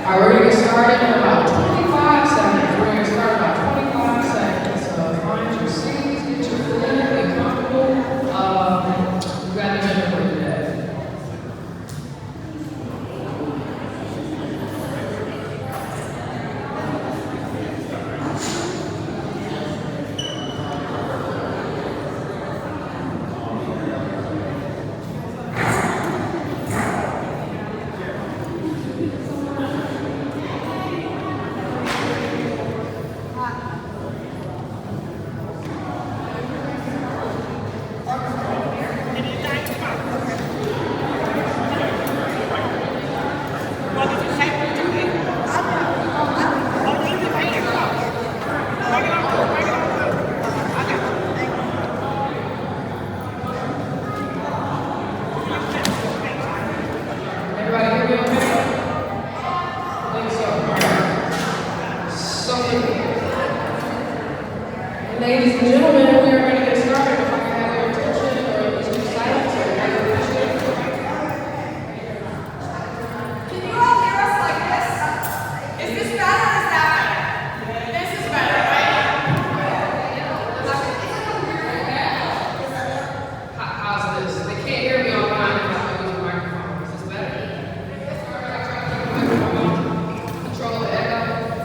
All right, we're going to get started in about 25 seconds. We're going to start about 25 seconds. So find your seats, get your food, get comfortable. We've got an agenda for you today. Ladies and gentlemen, we are going to get started. If I can have your attention, or at least your silence, or have your appreciation. Can you all hear us like this? Is this better or is that better? This is better, right? How's this? They can't hear me online if I use the microphone. Is this better? Control the echo.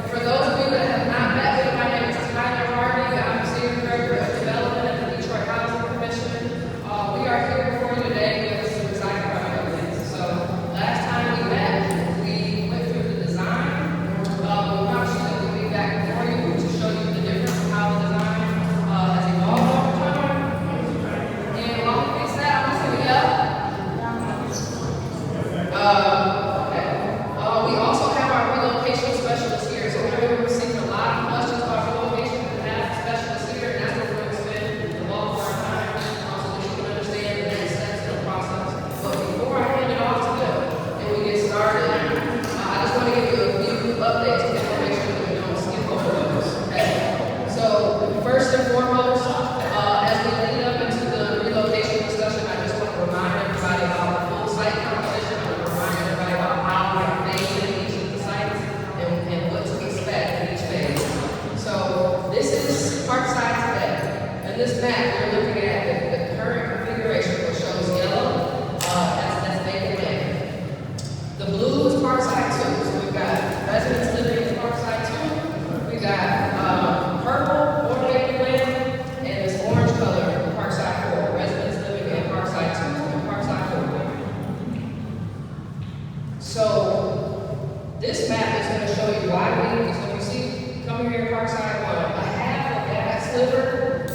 For those of you that have not met me, my name is Tyler Hardy. I'm Senior Director of Development at the Detroit Housing Commission. We are here before you today with some exciting projects. So last time we met, we went through the design. We promised you that we'd be back before you to show you the difference of how the design has evolved over time. And while we fix that, I'm just going to yell. We also have our relocation specialist here. So we're receiving a lot of questions about relocation and have specialists here, and that's where we're going to spend the bulk of our time so that you can understand the next steps in the process. But before I hand it off to them and we get started, I just want to give you a few updates to make sure that we don't skip over those. Okay? So first and foremost, as we lead up into the relocation discussion, I just want to remind everybody about the full site composition. I want to remind everybody about how we're phasing each of the sites and what to expect in each phase. So this is Parkside today. And this map, we're looking at the current configuration, which shows yellow, that's vacant land. The blue is Parkside 2. So we've got residents living in Parkside 2. We've got purple, more vacant land, and this orange color, Parkside 4. Residents living in Parkside 2 and Parkside 4. So this map is going to show you why because when you see coming here in Parkside 1, a half of that sliver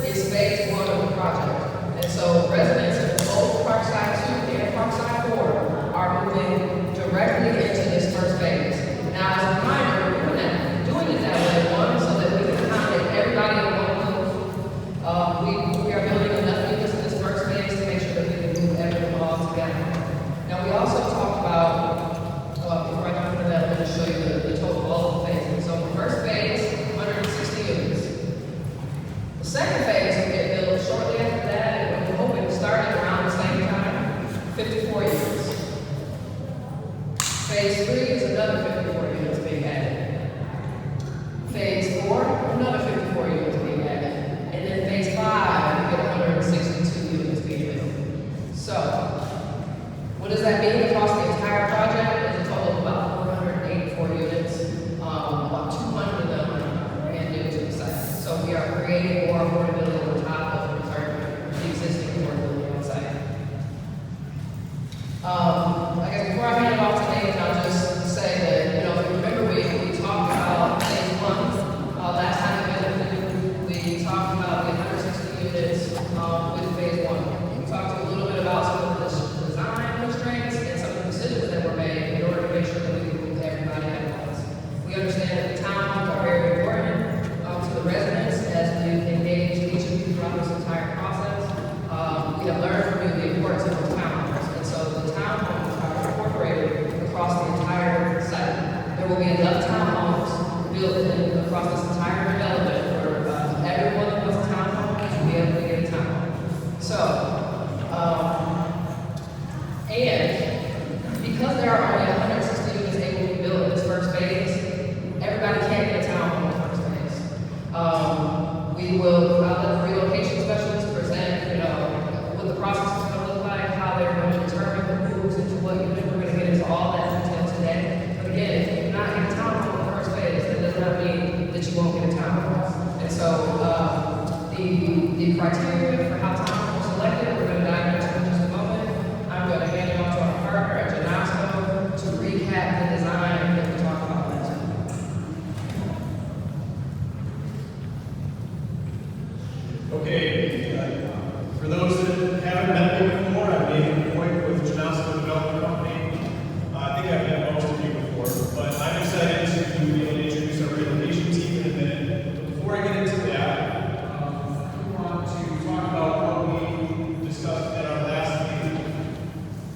is phase 1 of the project. And so residents of both Parkside 2 and Parkside 4 are moving directly into this first phase. Now, as a reminder, we're doing it that way, one, so that we can accommodate everybody in one move. We are building enough units in this first phase to make sure that we can move everyone all together. Now, we also talked about, before I jump into that, I'm going to show you the total of all the phases. So the first phase, 160 units. The second phase will get built shortly after that, and we're hoping to start at around the same time, 54 units. Phase 3 is another 54 units being added. Phase 4, another 54 units being added. And then phase 5, we get 162 units being built. So, what does that mean across the entire project? It's a total of about 484 units. About 200 of them are brand new to the site. So we are creating more affordability on top of the existing affordability on site. I guess before I hand it off to Nathan, I'll just say that, if you remember, we talked about phase 1. Last time we talked about the 160 units with phase 1. We talked a little bit about some of the design constraints and some of the decisions that were made in order to make sure that we could move everybody at once. We understand that the townhomes are very important to the residents as we've engaged each of you throughout this entire process. We have learned from you the importance of the townhomes, and so the townhomes are incorporated across the entire site. There will be enough townhomes built across this entire development for everyone that wants a townhome to be able to get a townhome. So, and because there are only 160 units able to be built in this first phase, the criteria for how town was selected, we're gonna dive into in just a moment. I'm gonna hand it off to our partner at Janasco to recap the design that we talked about last week. Okay, for those that haven't met me before, I'm David Boyd with Jefferson Development Company. I think I've met most of you before, but I'm excited to be able to introduce our relocation team in a minute. But before I get into that, we want to talk about what we discussed at our last meeting.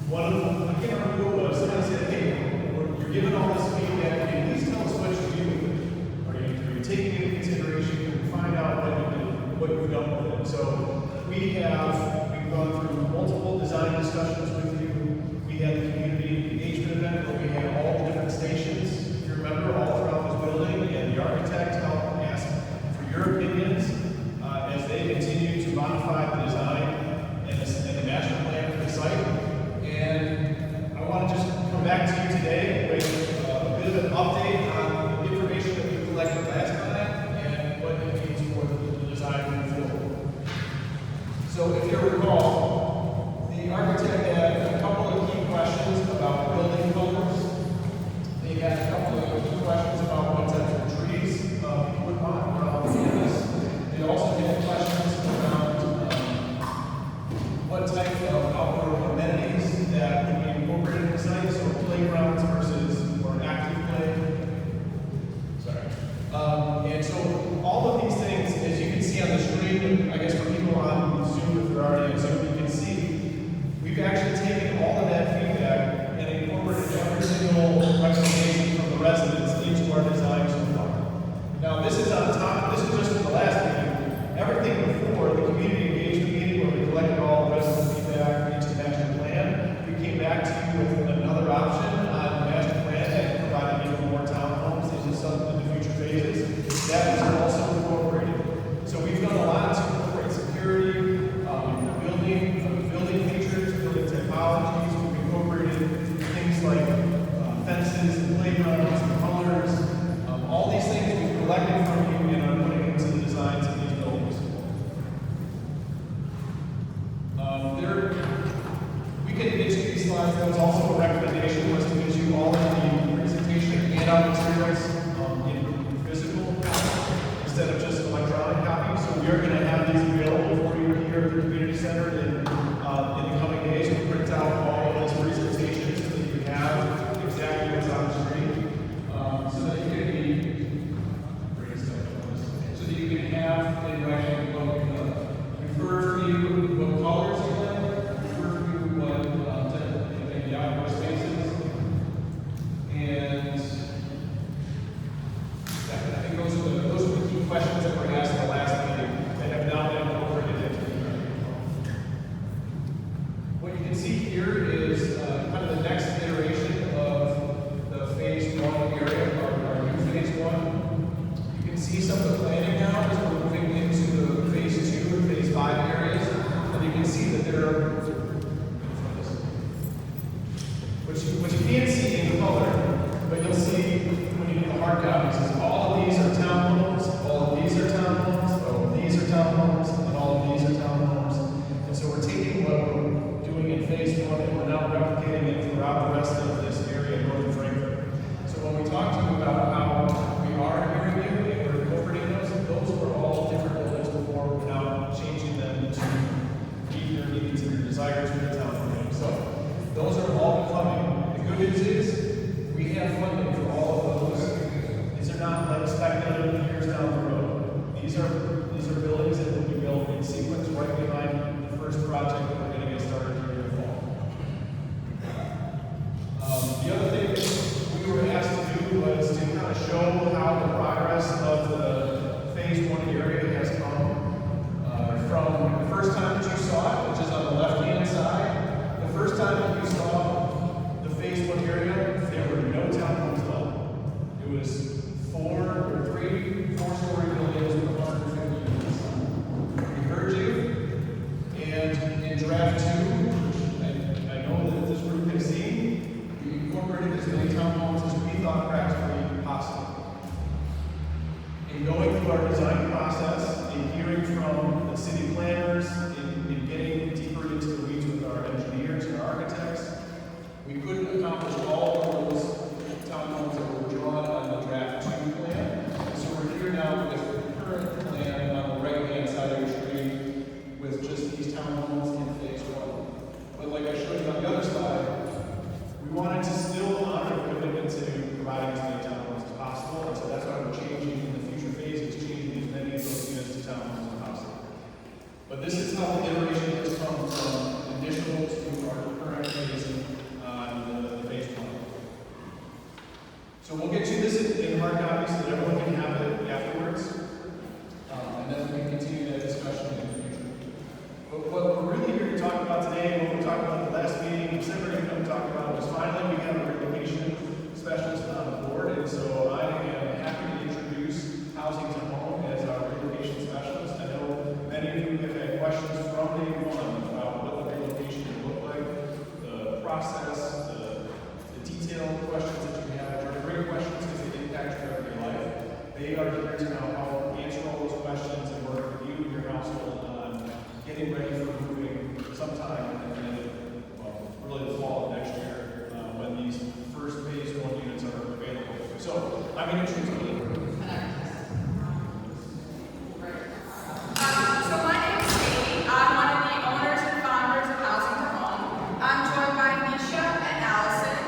One of them, I can't remember who it was, someone said, hey, you're giving all this feedback, can you please tell us what you do with it? Are you taking into consideration, can we find out what you've done with it? So we've gone through multiple design discussions with you. We had the community engagement event where we had all the different stations, if you remember, all throughout this building, and the architect helped ask for your opinions as they continue to modify the design and the master plan for the site. And I want to just come back to you today with a bit of an update on the information that we collected last time and what it means for the design moving forward. So if you recall, the architect had a couple of key questions about building colors. They had a couple of key questions about what types of trees we would want around the campus. They also had questions around what type of outdoor amenities that would be incorporated in the site, so playgrounds versus more active play. Sorry. And so all of these things, as you can see on the screen, I guess for people on Zoom, if they're already on Zoom, you can see, we've actually taken all of that feedback and incorporated every single recommendation from the residents into our design so far. Now, this is on top, this is just from the last meeting. Everything before the community engagement meeting where we collected all the resident feedback into the master plan, we came back to you with another option on the master plan that provided even more townhomes into some of the future phases. That was also incorporated. So we've done a lot to incorporate security, building features, building technologies. We've incorporated things like fences and playgrounds and colors. All these things we've collected from you and are putting into the designs of these buildings. We can get you these slides. That was also a recommendation was to get you all of the presentation and handout materials in physical instead of just electronic copies. So we are going to have these available for you here at the community center in the coming days. We'll print out all of those presentations so that you can have exactly what's on the screen, so that you can have interaction we've heard from you what colors you like, we've heard from you what the outdoor spaces, and I think those are the key questions that were asked in the last meeting that have now been incorporated into the agreement. What you can see here is kind of the next iteration of the phase 1 area, our new phase 1. You can see some of the planning now as we're moving into the phase 2 and phase 5 areas, and you can see that there are what you can't see in color, but you'll see when you get the hard copies is all of these are townhomes, all of these are townhomes, all of these are townhomes, and all of these are townhomes. And so we're taking what we're doing in phase 1 and we're now replicating it throughout the rest of this area north of Frankfurt. So when we talk to you about how we are hearing you and we're incorporating those were all different buildings before. We're now changing them to meet your needs and your desires for the town. So those are all coming. The good news is we have funding for all of those. These are not like speculative years down the road. These are buildings that will be built in sequence right behind the first project that we're going to get started here in the fall. The other thing that we were asked to do was to kind of show how the progress of the phase 1 area has come from the first time that you saw it, which is on the left-hand side. The first time that you saw the phase 1 area, there were no townhomes left. It was 4 or 3 4-story buildings with 150 is in hard copy so that everyone can have it afterwards. And then we can continue that discussion in the future. But what we're really here to talk about today, what we talked about at the last meeting, we said we're going to come talk about was finally we have a relocation specialist on the board. And so I am happy to introduce Housing to Home as our relocation specialist. I know many of you have had questions from day one about what the relocation will look like, the process, the detailed questions that you have, which are great questions because they impact your everyday life. They are here to now help answer all those questions and work with you and your household on getting ready for moving sometime in really the fall of next year when these first phase 1 units are available. So I'm going to introduce you. So my name is Katie. I'm one of the owners and founders of Housing to Home. I'm joined by Nisha and Allison,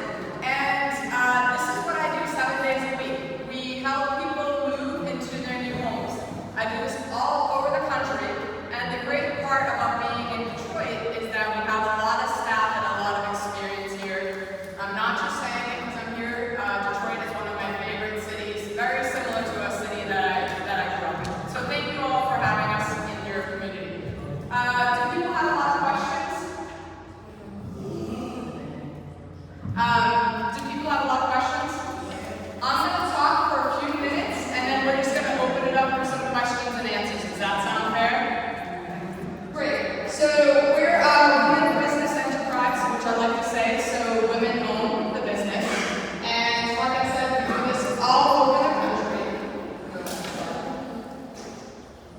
and this is what I do 7 days a week. We help people move into their new homes. I do this all over the country, and the great part about being in Detroit is that we have a lot of staff and a lot of experience here. I'm not just saying it because I'm here. Detroit is one of my favorite cities, very similar to a city that I grew up in. So thank you all for having us in your community. Do people have a lot of questions? Do people have a lot of questions? I'm going to talk for a few minutes, and then we're just going to open it up for some questions and answers. Does that sound fair? Great. So we're a women business enterprise, which I like to say, so women own the business. And like I said, we do this all over the country.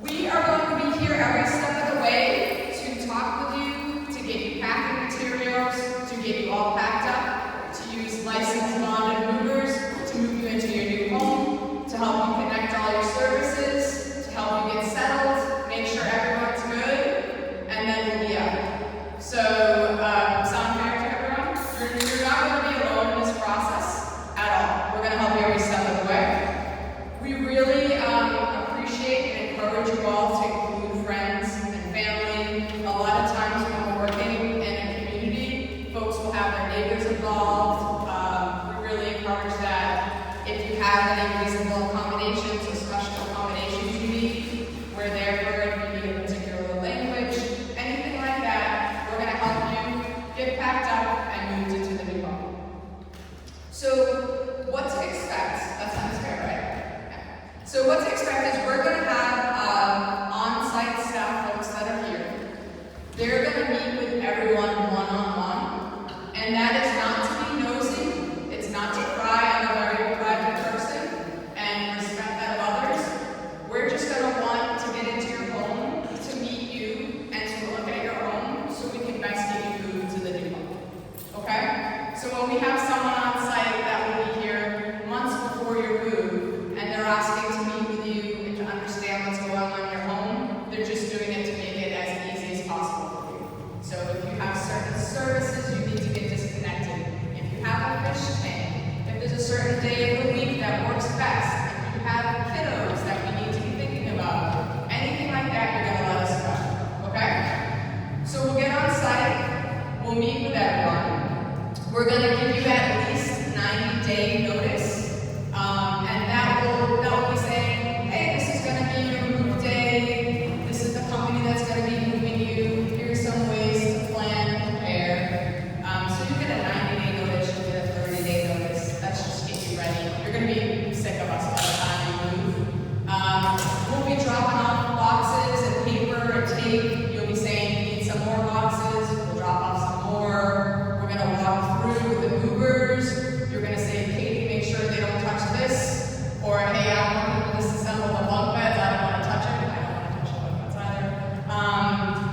We are going to be here every step of the way to talk with you, to get you packing materials, to get you all packed up, to use licensed bonded movers to move you into your new home, to help you connect all your services, to help you get settled, make sure everyone's good, and then we'll be out. So, sound fair to everyone? You're not going to be alone in this process at all. We're going to help you every step of the way. We really appreciate and encourage you all to include friends and family. A lot of times when we're working in a community, folks will have their neighbors involved. We really encourage that. If you have any reasonable accommodations or special accommodations you need, we're there for it. If you need a particular language, anything like that, we're going to help you get packed up and moved into the new home. So, what to expect? That sounds fair, right? Yeah. So, what to expect is we're going to have on-site staff folks that are here. They're going to meet with everyone one-on-one, and that is not to be nosy. It's not to pry on a very private person and respect that of others. We're just going to want to get into your home, to meet you, and to look at your home so we can best get you moved to the new home. Okay? So when we have someone on site that will be here months before your move, and they're asking to meet with you and to understand what's going on in your home, they're just doing it to make it as easy as possible for you. So if you have certain services you need to get disconnected, if you have a fish tank, if there's a certain day of the week that works best, if you have kiddos that we need to be thinking about, anything like that, you're going to let us know. Okay? So we'll get on site, we'll meet with everyone. We're going to give you at least 90-day notice, and that will be saying, hey, this is going to be your move day, this is the company that's going to be moving you, here's some ways to plan and prepare. So you get a 90-day notice, you get a 30-day notice. That's just to get you ready. You're going to be sick of us by the time you move. We'll be dropping off boxes and paper and tape. You'll be saying you need some more boxes. We'll drop off some more. We're going to walk through the movers. You're going to say, Katie, make sure they don't touch this. Or, hey, I want people to disassemble the bunk beds. I don't want to touch it. I don't want to touch the bunk beds either.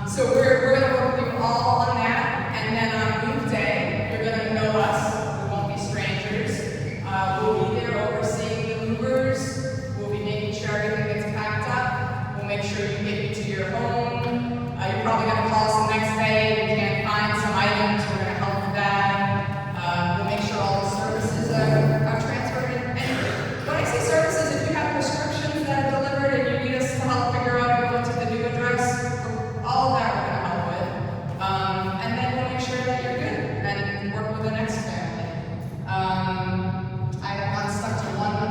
So we're going to work with you all on that. And then on move day, you're going to know us. We won't be strangers. We'll be there overseeing the movers. We'll be making sure everything gets packed up. We'll make sure you get to your home. You're probably going to call us the next day if you can't find some items. We're going to help with that. We'll make sure all the services are transferred. And when I say services, if you have prescriptions that are delivered and you need us to help figure out how to go to the new address, all of that we're going to help with. And then we'll make sure that you're good and work with the next family. I got stuck to one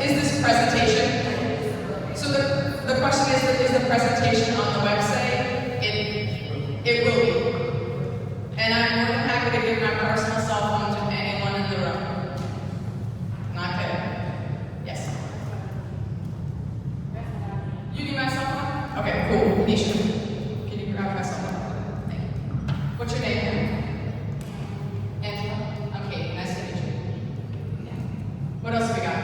Is this presentation? So the question is the presentation on the website? It will be. And I'm more than happy to give my personal cell phone to anyone in the room. Not kidding. Yes. You need my cell phone? Okay, cool. Nisha, can you grab my cell phone? Thank you. What's your name, ma'am? Angela? I'm Kate. Nice to meet you. Yeah. What else have we got?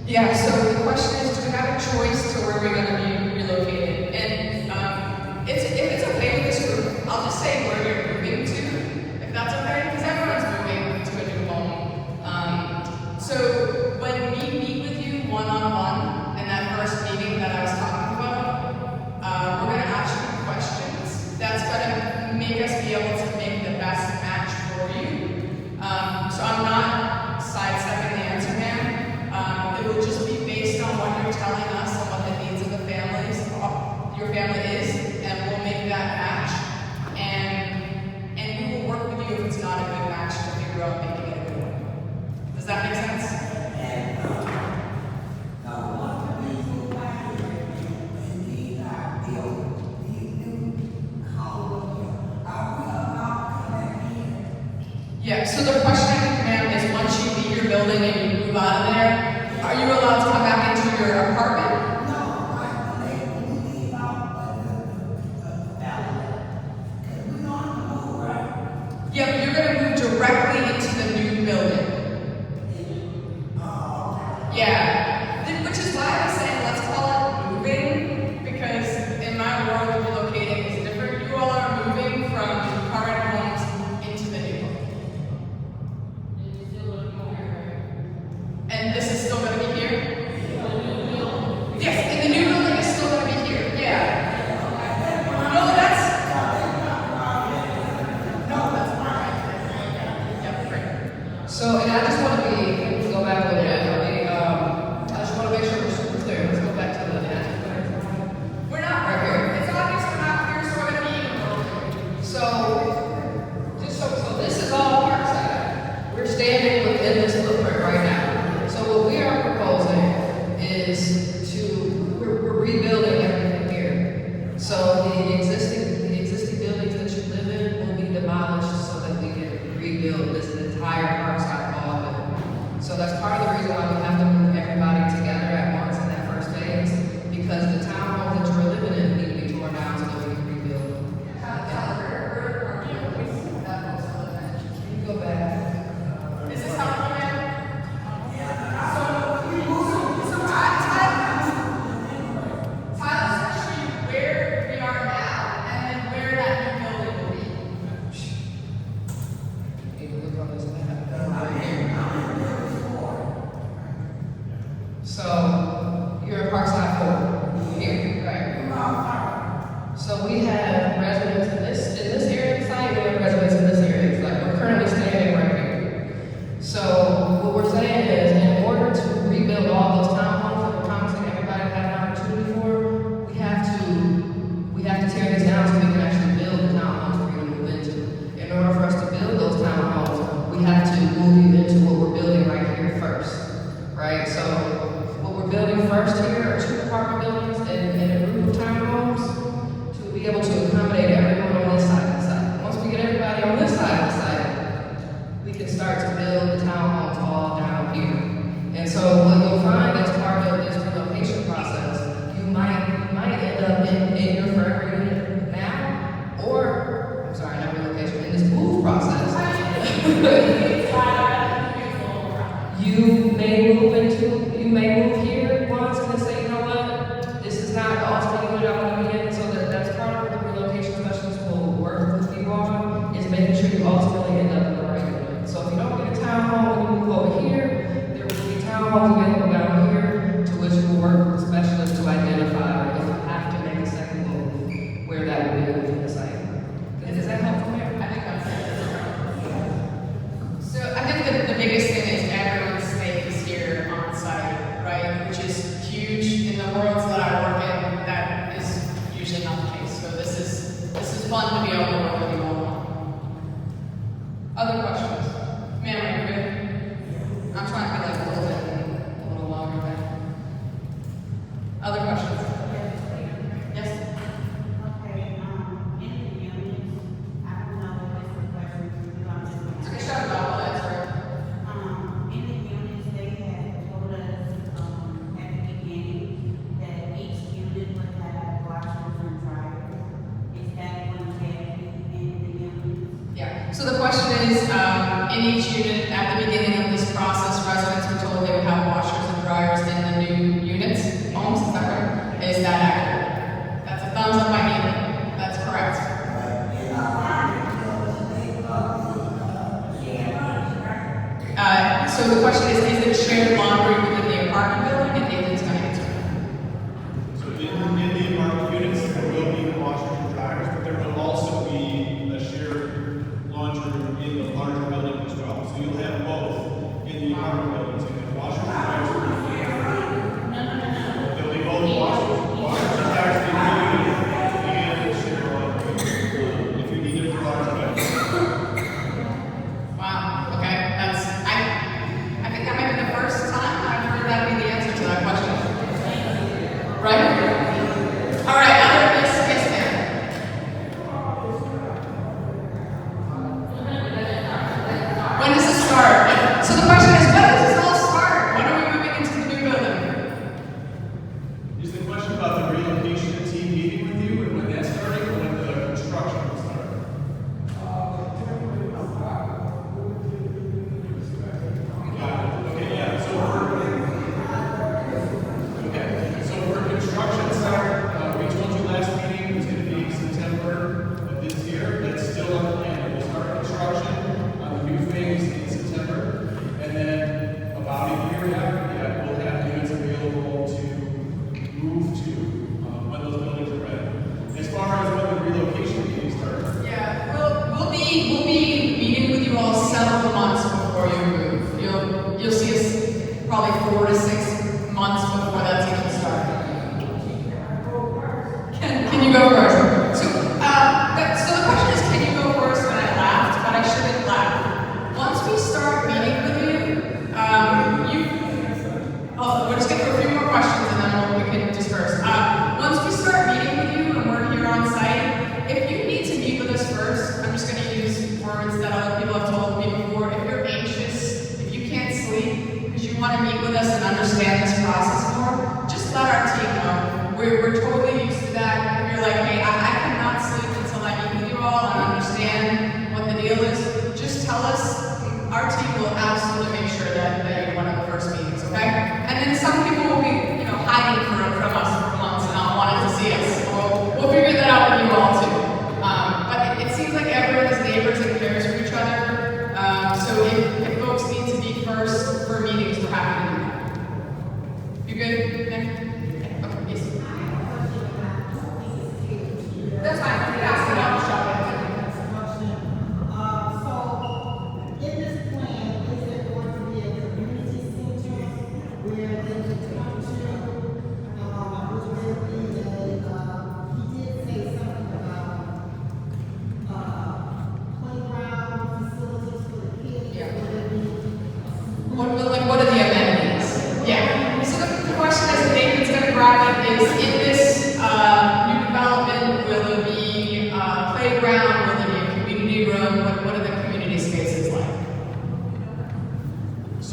Yeah, so the question is, do we have a choice to where we're going to be relocated? And if it's okay with this group, I'll just say where you're moving to, if that's okay, because everyone's moving to a new home. So when we meet with you one-on-one in that first meeting that I was talking about, we're going to ask you questions that's going to make us be able to make the best match for you. So I'm not sidestepping the answer, ma'am. It will just be based on what you're telling us and what the needs of the families, your family is, and we'll make that match. And we will work with you if it's not a good match to figure out making it a good one. Does that make sense? And one of the reasons why when these are built, these new houses, are we allowed to come in? Yeah, so the question I think, ma'am, is once you leave your building and you move out of there, are you allowed to come back into your apartment? No, I believe we leave out the valley. Because we don't move, right? Yeah, but you're going to move directly into the new building. Yeah, which is why I was saying let's call it moving, because in my world, relocating is different. You all are moving from current homes into the new home. And this is still going to be here? Yes, and the new building is still going to be here. Yeah. No, that's fine. Yep, great. So, and I just want to go back a little bit. I just want to make sure we're super clear. Let's go back to the We're not right here. It's obvious we're not here, so we're going to be even more. So this is all Parkside. We're standing within this footprint right now. So what we are proposing is we're rebuilding everything here. So the existing buildings that you live in will be demolished so that we can rebuild this entire Parkside all of it. So that's part of the reason why we have to move everybody together at once in that first phase, because the townhomes that you're living in need to be torn down so that we can rebuild. Can you go back? Is this how we're going? Tyler's going to show you where we are now and then where that new building will be. Need to look on this map. So you're in Parkside 4 here, right? So we have residents in this area of the site, we have residents in this area. It's like we're currently standing right here. So what we're saying is, in order to rebuild all those townhomes that we're promising everybody to have an opportunity for, we have to tear these down so we can actually build the townhomes for you to move into. In order for us to build those townhomes, we have to move you into what we're building right here first, right? So what we're building first here are 2 apartment buildings and a group of townhomes to be able to accommodate everyone on this side of the site. Once we get everybody on this side of the site, we can start to build the townhomes all down here. And so what you'll find as part of this relocation process, you might end up in your forever unit now, or, I'm sorry, not relocation, in this move process. You may move here once and then say, you know what, this is not the ultimate unit I want to be in, so that's part of what the relocation specialist will work with you on, is making sure you ultimately end up in the right unit. So if you don't get a townhome when you move over here, there will be townhomes available down here to which you will work with specialists to identify if you have to make a second move, where that would be within the site. Does that help, Mayor? I think that's it. So I think the biggest thing is everyone's stake is here on site, right? Which is huge in the worlds that I work in. That is usually not the case. So this is fun to be able to work with you all on. Other questions? Ma'am, are you good? I'm trying to be like a little longer there. Other questions? Yes? Okay, in the units, I don't know if this is a question for you, I'm just gonna. Okay, shut it off, I'll answer it. In the units, they had told us, at the beginning, that each unit would have washers and dryers. Is that going to be in the units? Yeah, so the question is, in each unit, at the beginning of this process, residents were told they would have washers and dryers in the new units, homes, is that right? Is that accurate? That's a thumbs up, I need it. That's correct. But in our apartment buildings, they So the question is it shared laundry within the apartment building? And Nathan's gonna answer. So in the apartment units, there will be washers and dryers, but there will also be a shared laundry room in the larger building as well. So you'll have both in the apartment buildings, you have washers and dryers. There'll be both washers and dryers in the unit and shared laundry, if you need it for large items. Wow, okay, I think that might be the first time I've heard that be the answer to that question. Right? All right, other yes, ma'am. When does this start? So the question is, when does this all start? When are we moving into the new building? Is the question about the relocation team meeting with you and when that's starting or when the construction will start? Okay, yeah, so for construction start, we told you last meeting it was going to be September of this year. That's still on the plan. We'll start construction on the new phase in September. And then about a year after that, we'll have units available to move to when those buildings are ready. As far as when the relocation meeting starts, Yeah, we'll be meeting with you all several months before you move. You'll see us probably 4 to 6 months before that's even started. Can you go first? So the question is, can you go first? And I laughed, but I shouldn't laugh. Once we start meeting with you, we're just going to go through a few more questions and then we can disperse. Once we start meeting with you and we're here on site, if you need to meet with us first, I'm just going to use words that other people have told me before. If you're anxious, if you can't sleep, because you want to meet with us and understand this process more, just let our team know. We're totally used to that. If you're like, hey, I cannot sleep until I meet with you all and understand what the deal is, just tell us. Our team will absolutely make sure that you're one of the first meetings, okay? And then some people will be, hiding from us for months and not wanting to see us. We'll figure that out with you all too. But it seems like everyone is neighbors and cares for each other. So if folks need to be first for meetings, we're happy to do that. You good, Nick? Okay, yes. That's fine. You can ask it out the shop. So, in this plan, is there going to be a community center where they can come to? Will there be he did say something about, playground facilities for the kids? Yeah. Will there be? What are the amenities? Yeah. So the question is, Nathan's going to grab it, is in this new development, will there be a playground, will there be a community room, what are the community spaces like?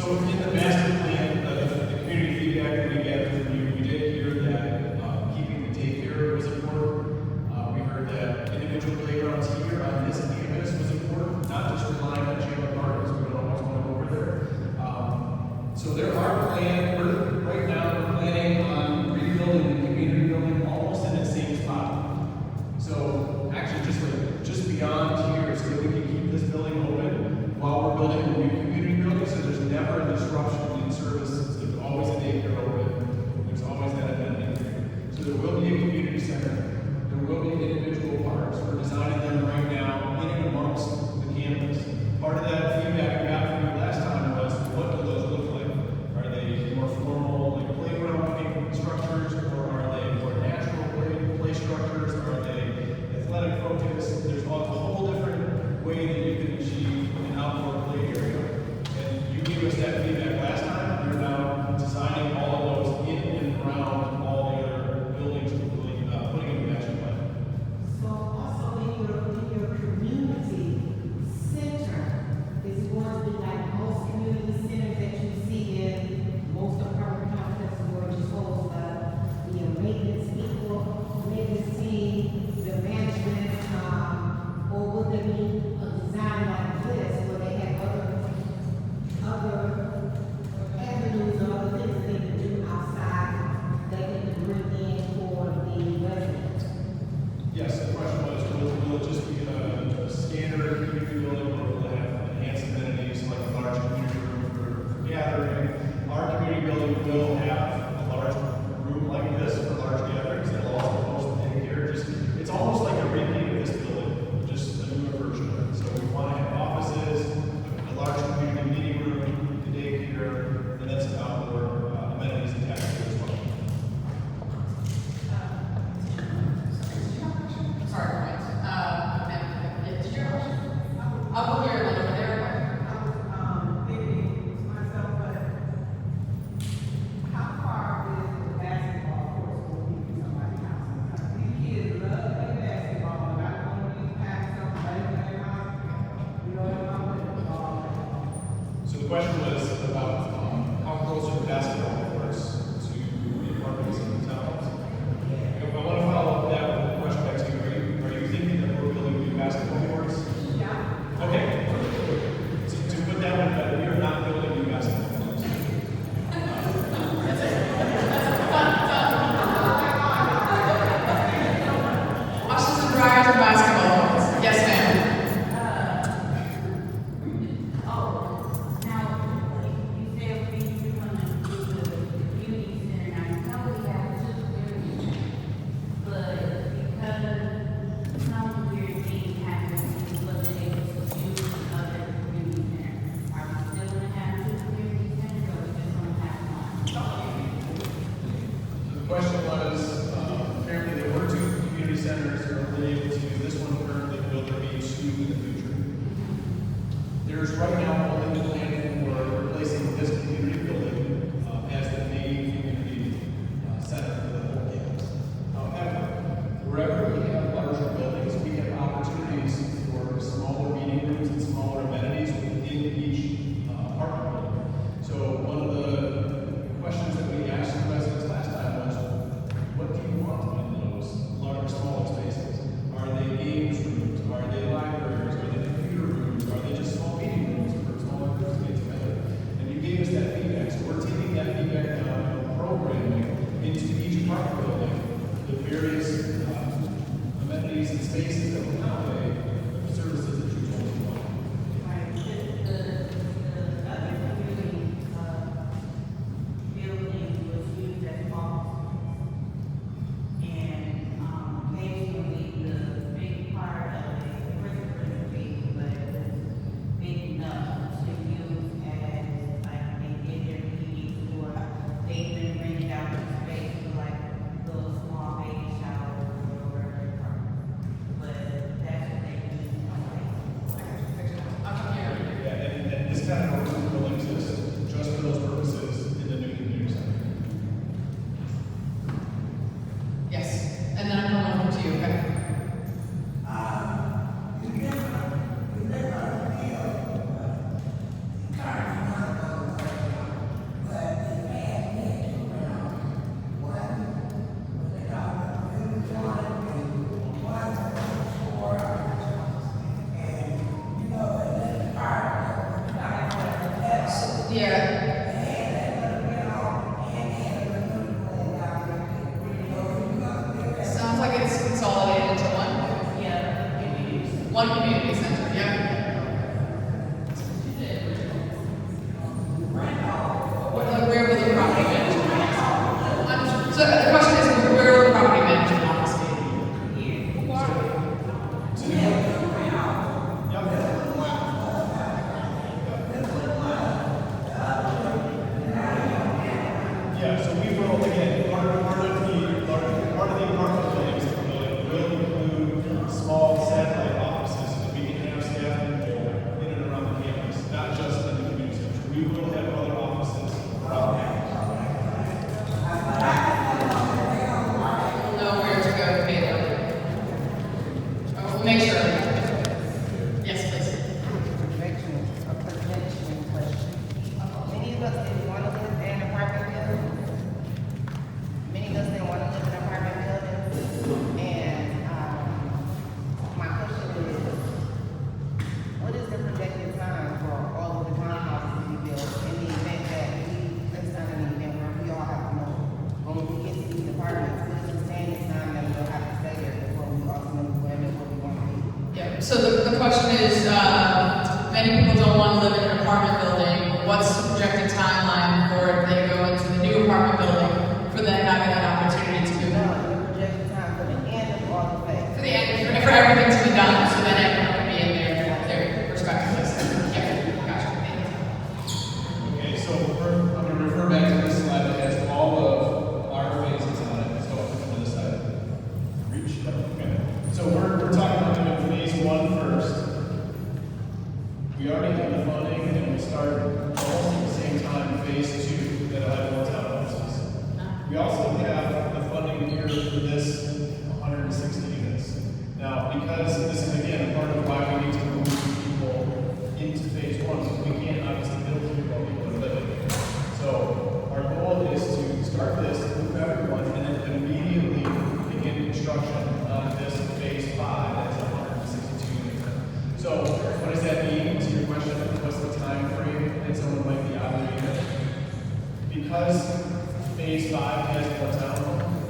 so in the master plan, the community feedback that we gathered from you, we did hear that keeping the daycare was important. We heard that individual playgrounds here on this campus was important, not just relying on Chamber Park, because we don't always want to go over there. So there are plans, right now we're planning on rebuilding the community building almost in the same spot. So actually just beyond here, so that we can keep this building open while we're building a new community building, so there's never a disruption in services. There's always a daycare open, there's always that amenity there. So there will be a community center, there will be individual parks. We're designing them right now in and amongst the campus. Part of that feedback we got from you last time was, what do those look like? Are they more formal, like playground structures, or are they more natural play structures? Are they amenities and spaces that will accommodate the services that you told me about. Right, the other community, building was used as office. And, basically, the big part of it, wasn't big, but it was big enough to use as, like, they did their meetings, or they've been renting out the space for like little small baby showers or whatever. But that's what they use it for. Yeah, and this kind of room will exist just for those purposes in the new community center. Yes, and then I'm going over to you, okay? Yeah. Sounds like it's consolidated into one. One community center, yeah. Where will the property management office? So the question is, where will the property management office be? Yeah, so we will, again, part of the apartment buildings will include small satellite offices so that we can have staff in and around the campus, not just in the community center. We will have other offices around the campus. We'll know where to go to pay them. We'll make sure. Yes, please. A prevention question. Many of us didn't want to live in apartment buildings. Many of us didn't want to live in apartment buildings. And, my question is, what is the projected time for all of the townhouses to be built in the event that let's not in the event where we all have to know, when we get to these apartments, what is the standing time that we'll have to stay there before we ultimately go into what we want to be? Yeah, so the question is, many people don't want to live in an apartment building. What's the projected timeline for if they go into the new apartment building for them having that opportunity to move No, on? the projected time for the end of all the phase. For the end, for everything to be done, so then everyone can be in their respective places. Yeah, gotcha, thank you. Okay, so I'm going to refer back to this slide that has all of our phases on it. So to the side. Reach. Okay. So we're talking about doing phase 1 first. We already have the funding, and we start almost at the same time, phase 2, that'll have more townhouses. We also have the funding here for this 160 units. Now, because this is again part of why we need to move people into phase 1, because we can't obviously build here while people are living. So our goal is to start this, move everyone, and then immediately begin construction on this phase 5, that's 162 units. So what does that mean to your question? What's the time frame that someone might be obligated? Because phase 5 has more town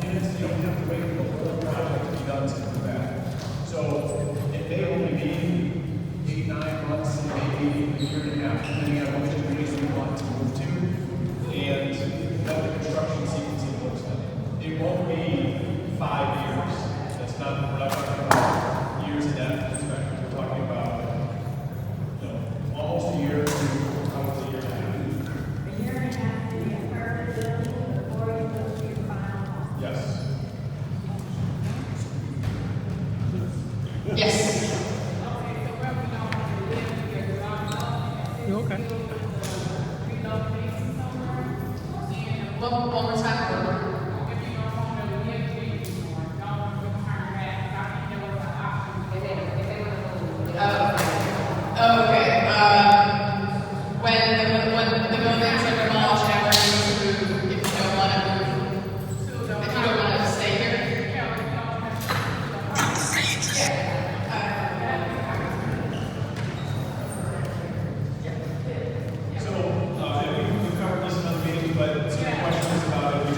units, you don't have to wait for the whole project to be done to move back. So it may only be 8, 9 months, it may be a year and a half, depending on which communities we want to move to, and what the construction sequencing looks like. It won't be 5 years. That's not, we're not talking about years in that perspective. We're talking about, almost a year to almost a year and a half. A year and a half to be a perfect building before you go to your final home. Yes. Yes. One more time. Okay. When the buildings are demolished, everyone's to move if you don't want to move, if you don't want to stay here. So, we covered this in other meetings, but some questions about it.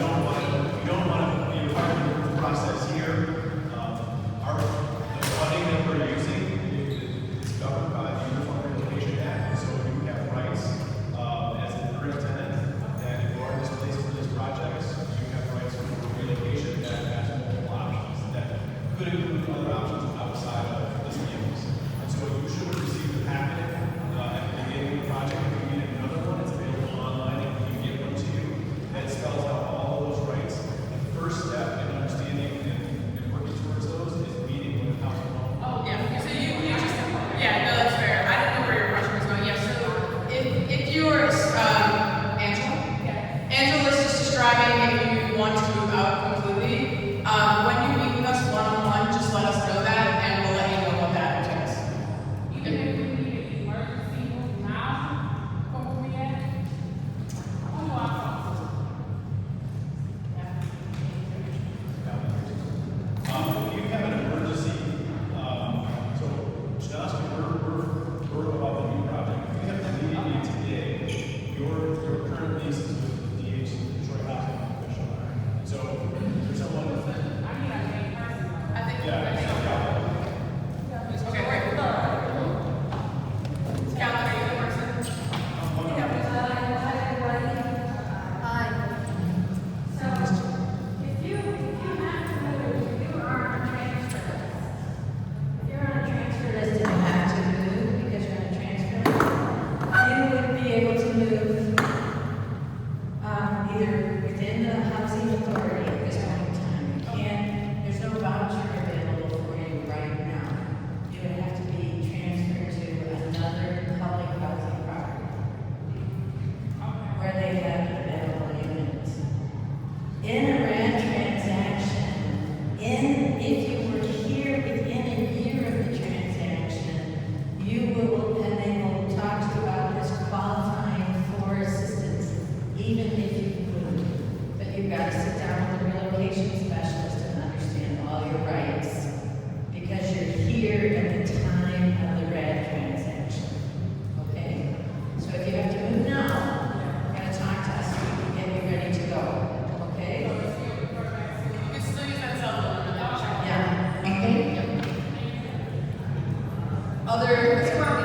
Other, yes, ma'am.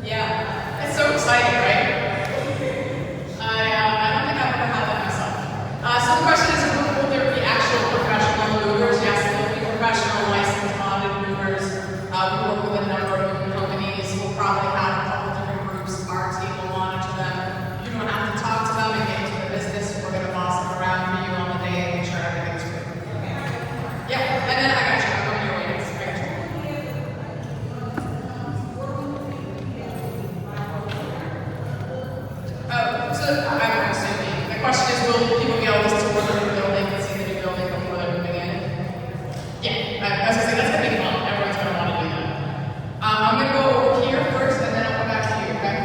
Yeah, it's so exciting, right? I don't think I've ever had that myself. So the question is, will there be actual professional movers? Yes, there will be professional licensed audited movers. We work with a number of moving companies. We'll probably have a couple different groups. Our team will monitor them. You don't have to talk to them and get into the business. We're going to boss them around for you on the day and make sure everything's good. Yeah, and then I got you. I'm on your way next. I got you. Oh, so I'm assuming the question is, will people be able to tour the new building and see the new building before they're moving in? Yeah, I was gonna say that's gonna be fun. Everyone's gonna want to do that. I'm gonna go over here first, and then I'll come back to you. Okay?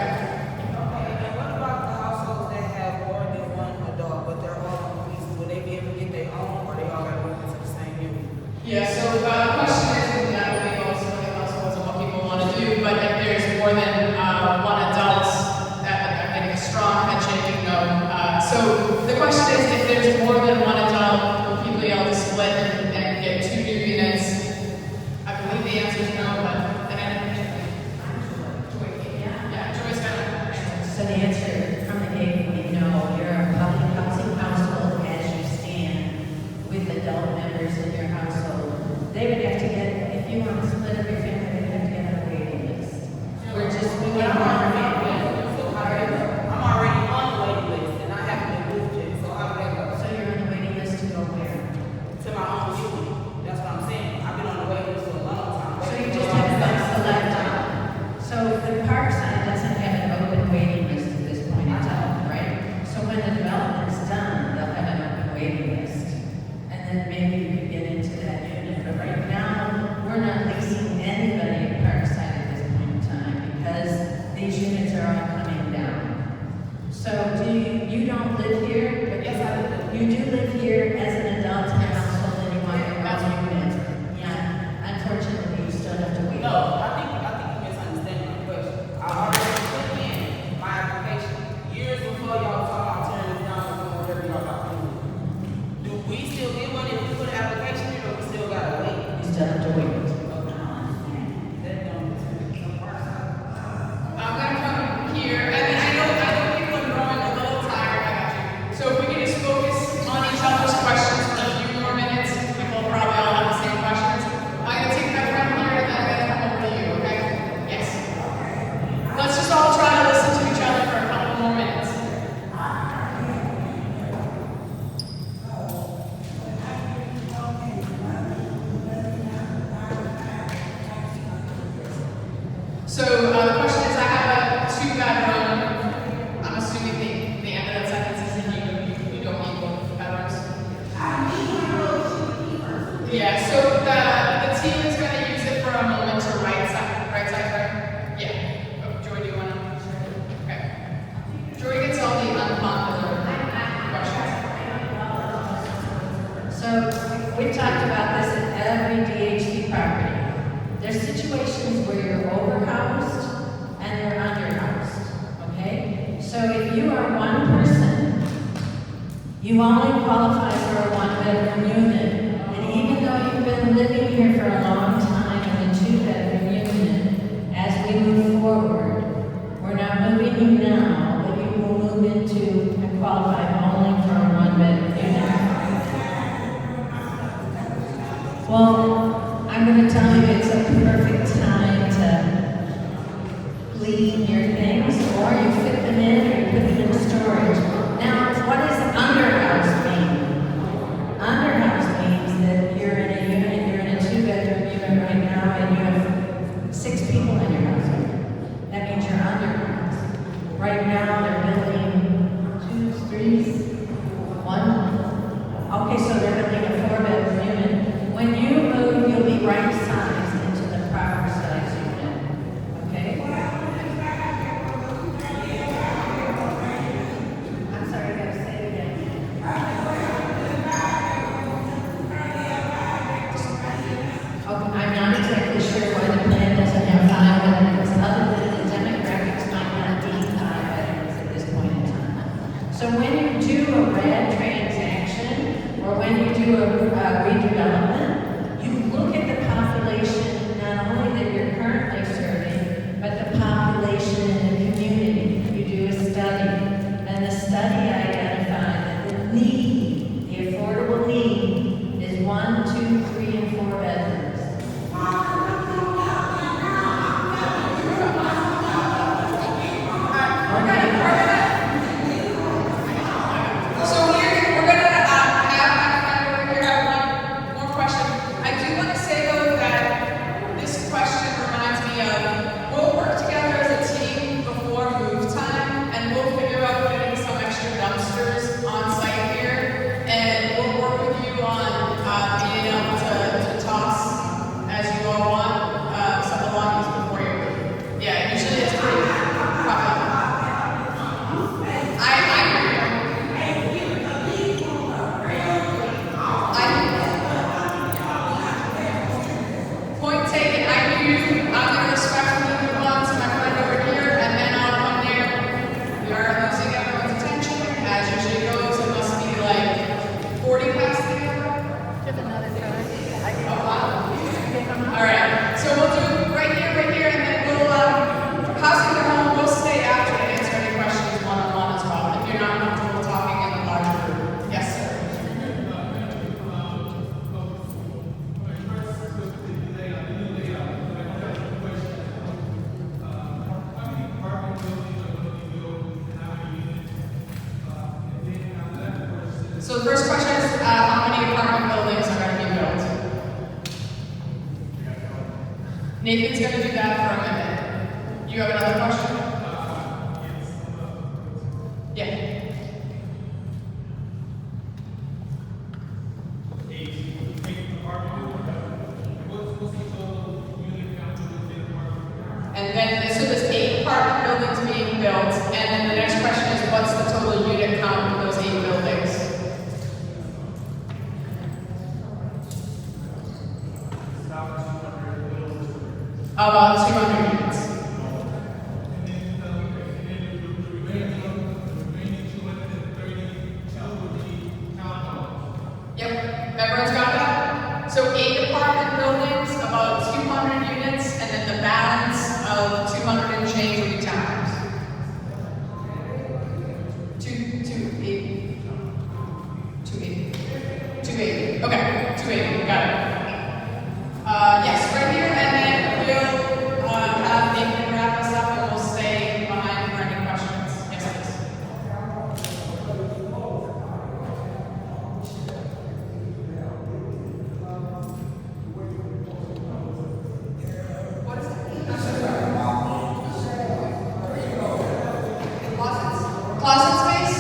Okay, and what about the households that have more than one adult, but they're all on lease? Will they be able to get their own, or they all got to move into the same unit? Yeah. So the question is, and that will be also the households and what people want to do. But if there's more than one adult, I'm getting a strong head shaking no. So the question is, if there's more than one adult, will people be able to split and get 2 new units? I believe the answer is no, but then Joy's gonna answer. So the answer from the gate would be no. You're a public housing household as you stand with adult members in your household. They would have to get, if you want to split up your family, they'd have to get on a waiting list. We're just moving on. So I'm already on the waiting list, and I haven't been moved yet, so how do that go? So you're on the waiting list to go where? To my own unit. That's what I'm saying. I've been on the waiting list for a long time. So you just haven't been selected. So the Parkside doesn't have an open waiting list at this point in time, right? So when the development's done, they'll have an open waiting list. And then maybe you could get into that unit. But right now, we're not leasing anybody at Parkside at this point in time because these units are all coming down. So you don't live here? But Yes, I live you do live here as an adult in a household and you want your own unit. Yeah, unfortunately, you still have to wait. No, I think you misunderstand my question. I already put in my application years before y'all talk about tearing it down and doing whatever y'all got to do. Do we still get money if we put an application in, or we still gotta wait? You still have to wait. I'm gonna come here, and then I know people are growing a little tired. I got you. So if we can just focus on each other's questions for a few more minutes, people will probably all have the same questions. I'm gonna take that from here, and then I'm gonna come over to you. Okay? Yes. Let's just all try to listen to each other for a couple more minutes. So the question is, I have a 2-bedroom. I'm assuming the end of that sentence is that you don't need both bedrooms. Yeah. So the team is going to use it for a moment to right side, right? Yeah. Oh, Joy, do you want to? Okay. Joy gets all the unpopular questions. So we've talked about this at every DHC property. There's situations where you're overhoused and you're underhoused, okay? So if you are one person, you only qualify for a 1-bedroom unit. And even though you've been living here for a long time in a 2-bedroom unit, as we move forward, we're not moving you now, but you will move into and qualify only for a 1-bedroom unit. Well, I'm going to tell you it's a perfect time to leave your things, or you fit them in, or you put them in storage. Now, what does underhouse mean? Underhouse means that you're in a unit, you're in a 2-bedroom unit right now, and you have 6 people in your house. That means you're underhoused. Right now, they're building 2, 3, when you do a redevelopment, you look at the population, not only that you're currently serving, but the population in the community. You do a study, and the study identified that the need, the affordable need, is 1, 2, 3, and 4 bedrooms. So we're gonna have over here have one more question. I do want to say though that this question reminds me of we'll work together as a team before move time, and we'll figure out getting some extra dumpsters on site here, and we'll work with you on being able to toss as you all want some belongings before you leave. Yeah, usually it's pretty popular. Point taken. I'm gonna respectfully move on to my friend over here, and then I'll come there. We are losing everyone's attention, as usually goes. It must be like 40 past the hour. Oh, wow. All right. So we'll do right here, and then we'll housing the home. We'll stay after to answer any questions one-on-one as well. If you're not comfortable talking in the larger group. Yes, sir. So the first question is, how many apartment buildings are going to be built? Nathan's going to do that for a minute. You have another question? Yeah. And then, so there's 8 apartment buildings being built, and then the next question is, what's the total unit count of those 8 buildings? About 200 units. Yep, everyone's got that? So 8 apartment buildings, about 200 units, and then the balance of 200 and change will be towns. 280. Okay, 280, got it. Yes, right here, and then we'll have Nathan wrap us up, and we'll stay behind for any questions. Yes, please. What is it? Closet space?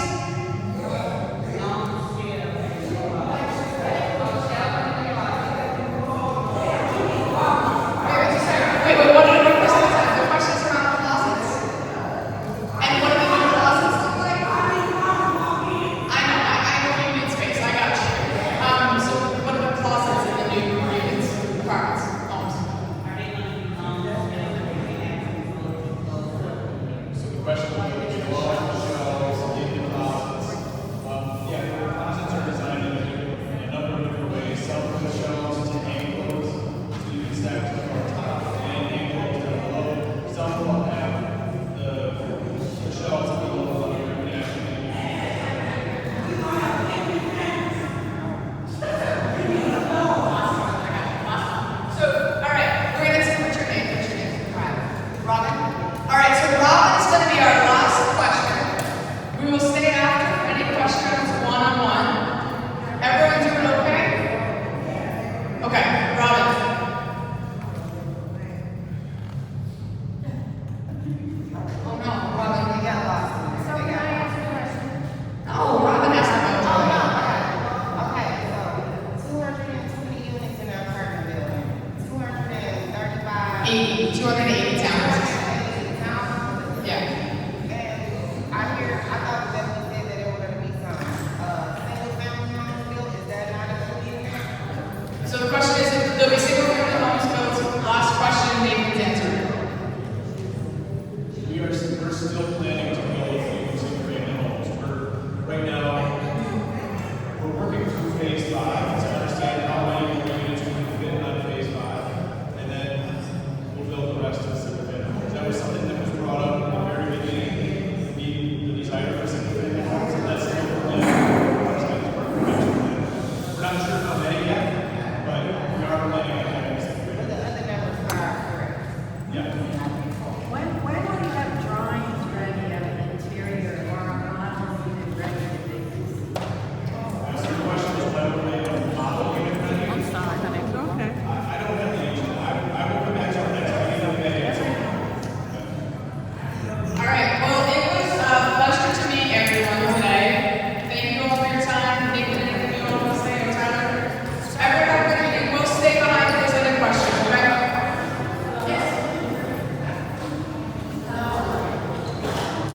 Right now, we're working